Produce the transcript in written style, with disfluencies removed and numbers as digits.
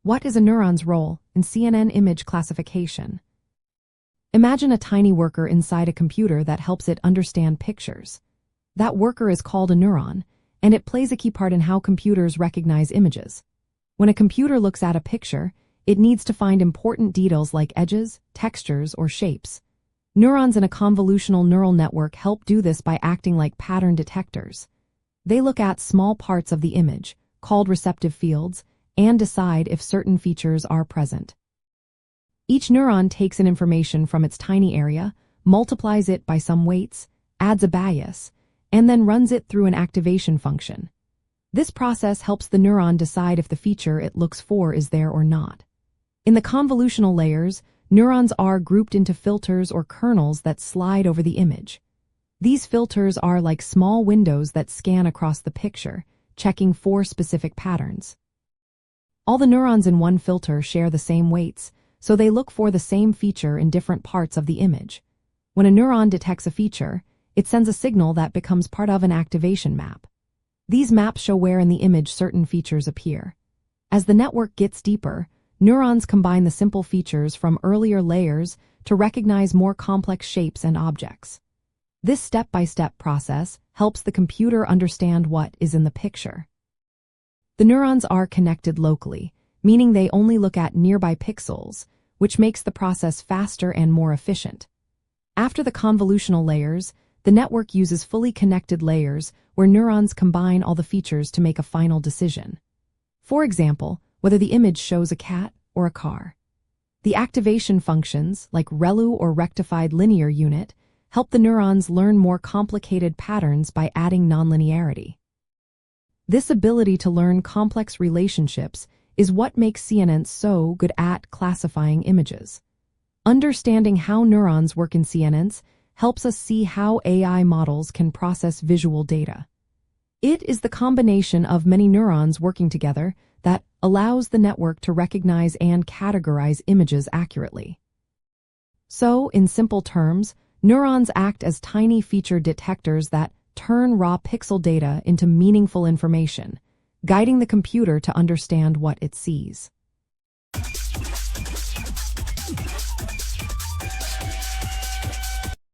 What is a neuron's role in CNN image classification? Imagine a tiny worker inside a computer that helps it understand pictures. That worker is called a neuron, and it plays a key part in how computers recognize images. When a computer looks at a picture, it needs to find important details like edges, textures, or shapes. Neurons in a convolutional neural network help do this by acting like pattern detectors. They look at small parts of the image, called receptive fields, and decide if certain features are present. Each neuron takes in information from its tiny area, multiplies it by some weights, adds a bias, and then runs it through an activation function. This process helps the neuron decide if the feature it looks for is there or not. In the convolutional layers, neurons are grouped into filters or kernels that slide over the image. These filters are like small windows that scan across the picture, checking for specific patterns. All the neurons in one filter share the same weights, so they look for the same feature in different parts of the image. When a neuron detects a feature, it sends a signal that becomes part of an activation map. These maps show where in the image certain features appear. As the network gets deeper, neurons combine the simple features from earlier layers to recognize more complex shapes and objects. This step-by-step process helps the computer understand what is in the picture. The neurons are connected locally, meaning they only look at nearby pixels, which makes the process faster and more efficient. After the convolutional layers, the network uses fully connected layers where neurons combine all the features to make a final decision. For example, whether the image shows a cat or a car. The activation functions, like ReLU or rectified linear unit, help the neurons learn more complicated patterns by adding nonlinearity. This ability to learn complex relationships is what makes CNN so good at classifying images. Understanding how neurons work in CNN helps us see how AI models can process visual data. It is the combination of many neurons working together that allows the network to recognize and categorize images accurately. So, in simple terms, neurons act as tiny feature detectors that turn raw pixel data into meaningful information, guiding the computer to understand what it sees.